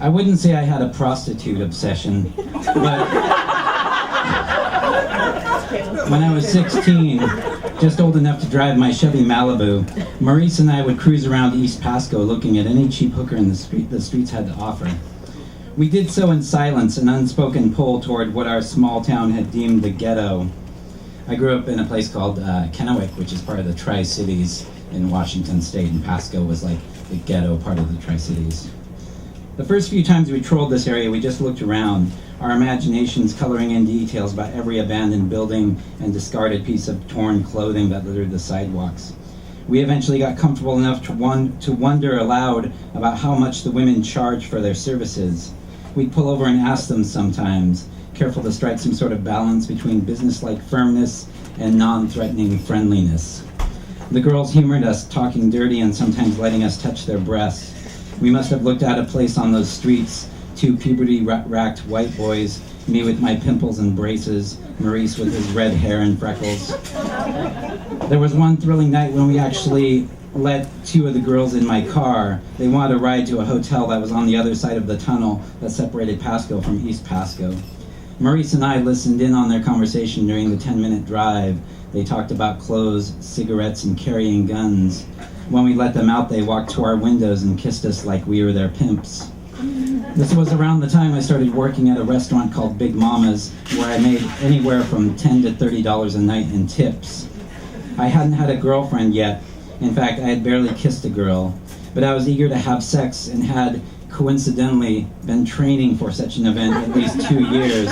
I wouldn't say I had a prostitute obsession, but when I was 16, just old enough to drive my Chevy Malibu, Maurice and I would cruise around East Pasco looking at any cheap hooker in the streets had to offer. We did so in silence, an unspoken pull toward what our small town had deemed the ghetto. I grew up in a place called Kennewick, which is part of the Tri-Cities in Washington State, and Pasco was like the ghetto part of the Tri-Cities. The first few times we trolled this area, we just looked around, our imaginations coloring in details about every abandoned building and discarded piece of torn clothing that littered the sidewalks. We eventually got comfortable enough to wonder aloud about how much the women charged for their services. We'd pull over and ask them sometimes, careful to strike some sort of balance between business-like firmness and non-threatening friendliness. The girls humored us, talking dirty and sometimes letting us touch their breasts. We must have looked out of place on those streets, two puberty-racked white boys, me with my pimples and braces, Maurice with his red hair and freckles. There was one thrilling night when we actually let two of the girls in my car. They wanted a ride to a hotel that was on the other side of the tunnel that separated Pasco from East Pasco. Maurice and I listened in on their conversation during the 10-minute drive. They talked about clothes, cigarettes, and carrying guns. When we let them out, they walked to our windows and kissed us like we were their pimps. This was around the time I started working at a restaurant called Big Mama's, where I made anywhere from $10 to $30 a night in tips. I hadn't had a girlfriend yet. In fact, I had barely kissed a girl, but I was eager to have sex and had, coincidentally, been training for such an event at least 2 years.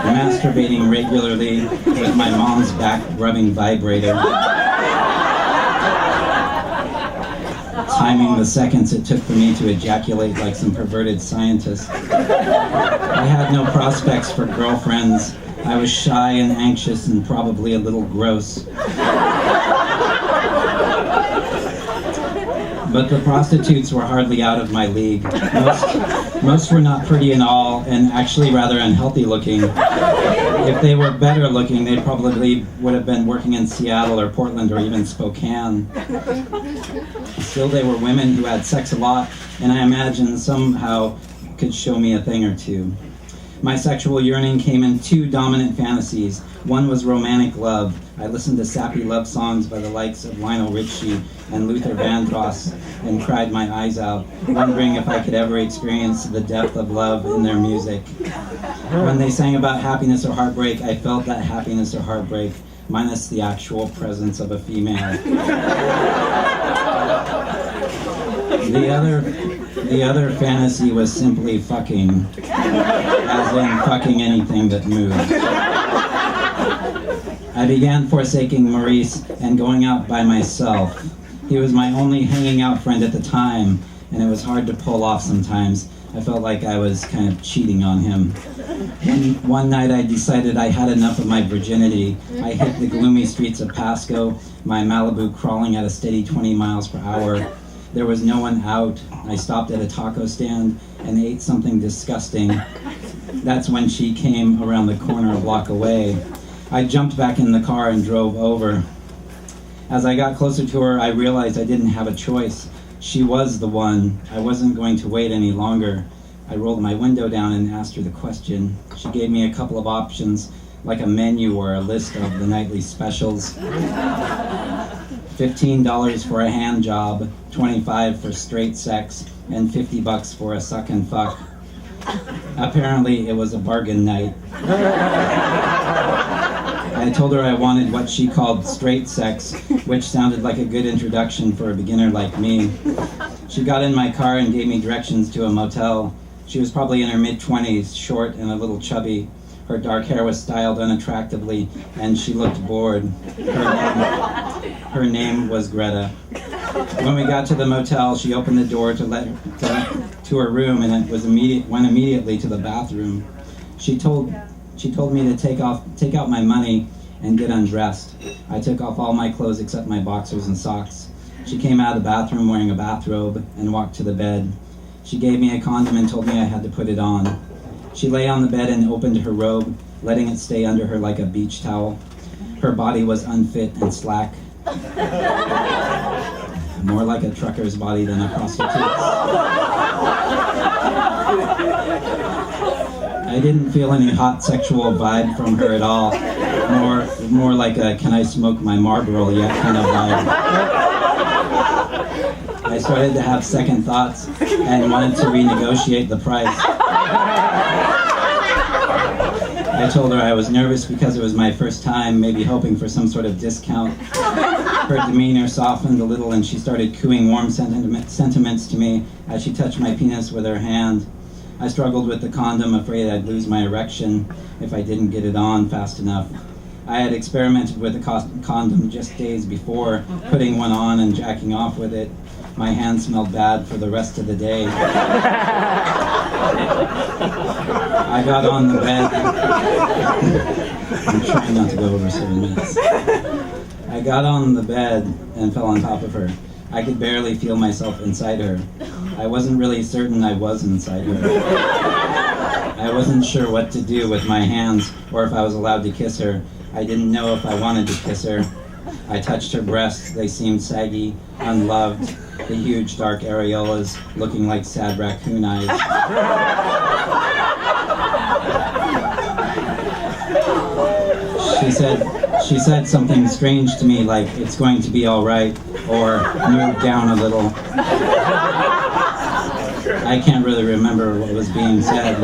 Masturbating regularly with my mom's back-rubbing vibrator. Timing the seconds it took for me to ejaculate like some perverted scientist. I had no prospects for girlfriends. I was shy and anxious and probably a little gross. But the prostitutes were hardly out of my league. Most were not pretty and all, and actually rather unhealthy looking. If they were better looking, they probably would have been working in Seattle or Portland or even Spokane. Still, they were women who had sex a lot, and I imagine somehow could show me a thing or two. My sexual yearning came in two dominant fantasies. One was romantic love. I listened to sappy love songs by the likes of Lionel Richie and Luther Vandross and cried my eyes out, wondering if I could ever experience the depth of love in their music. When they sang about happiness or heartbreak, I felt that happiness or heartbreak, minus the actual presence of a female. The other fantasy was simply fucking, as in fucking anything that moved. I began forsaking Maurice and going out by myself. He was my only hanging out friend at the time, and it was hard to pull off sometimes. I felt like I was kind of cheating on him. And one night I decided I had enough of my virginity. I hit the gloomy streets of Pasco, my Malibu crawling at a steady 20 miles per hour. There was no one out. I stopped at a taco stand and ate something disgusting. That's when she came around the corner a block away. I jumped back in the car and drove over. As I got closer to her, I realized I didn't have a choice. She was the one. I wasn't going to wait any longer. I rolled my window down and asked her the question. She gave me a couple of options, like a menu or a list of the nightly specials. $15 for a hand job, $25 for straight sex, and $50 for a suck and fuck. Apparently, it was a bargain night. I told her I wanted what she called straight sex, which sounded like a good introduction for a beginner like me. She got in my car and gave me directions to a motel. She was probably in her mid-20s, short and a little chubby. Her dark hair was styled unattractively, and she looked bored. Her name was Greta. When we got to the motel, she opened the door to her room, and it was went immediately to the bathroom. She told me to take out my money and get undressed. I took off all my clothes except my boxers and socks. She came out of the bathroom wearing a bathrobe and walked to the bed. She gave me a condom and told me I had to put it on. She lay on the bed and opened her robe, letting it stay under her like a beach towel. Her body was unfit and slack. more like a trucker's body than a prostitute's. I didn't feel any hot sexual vibe from her at all. More like a "can I smoke my Marlboro yet" kind of vibe. I started to have second thoughts and wanted to renegotiate the price. I told her I was nervous because it was my first time, maybe hoping for some sort of discount. Her demeanor softened a little and she started cooing warm sentiments to me as she touched my penis with her hand. I struggled with the condom, afraid I'd lose my erection if I didn't get it on fast enough. I had experimented with a condom just days before, putting one on and jacking off with it. My hand smelled bad for the rest of the day. I got on the bed. I'm trying not to go over 7 minutes. I got on the bed and fell on top of her. I could barely feel myself inside her. I wasn't really certain I was inside her. I wasn't sure what to do with my hands or if I was allowed to kiss her. I didn't know if I wanted to kiss her. I touched her breasts. They seemed saggy, unloved, the huge dark areolas looking like sad raccoon eyes. She said something strange to me like, "It's going to be all right," or "move down a little." I can't really remember what was being said.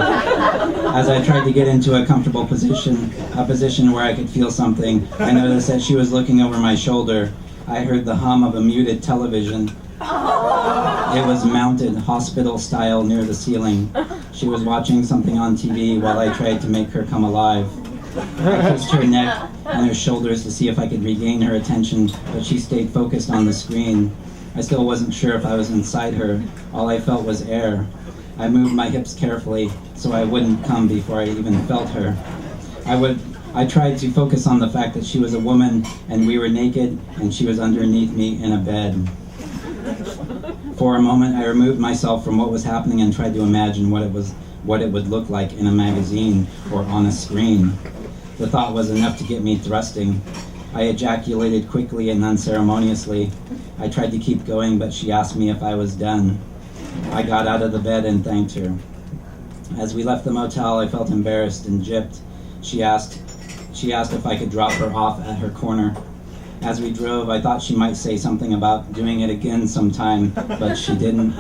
As I tried to get into a comfortable position, a position where I could feel something, I noticed that she was looking over my shoulder. I heard the hum of a muted television. It was mounted hospital style near the ceiling. She was watching something on TV while I tried to make her come alive. I kissed her neck and her shoulders to see if I could regain her attention, but she stayed focused on the screen. I still wasn't sure if I was inside her. All I felt was air. I moved my hips carefully so I wouldn't come before I even felt her. I tried to focus on the fact that she was a woman and we were naked and she was underneath me in a bed. For a moment, I removed myself from what was happening and tried to imagine what it would look like in a magazine or on a screen. The thought was enough to get me thrusting. I ejaculated quickly and unceremoniously. I tried to keep going, but she asked me if I was done. I got out of the bed and thanked her. As we left the motel, I felt embarrassed and gypped. She asked if I could drop her off at her corner. As we drove, I thought she might say something about doing it again sometime, but she didn't.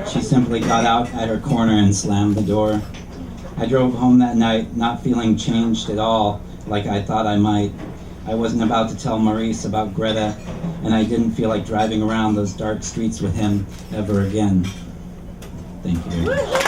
She simply got out at her corner and slammed the door. I drove home that night, not feeling changed at all, like I thought I might. I wasn't about to tell Maurice about Greta, and I didn't feel like driving around those dark streets with him ever again. Thank you.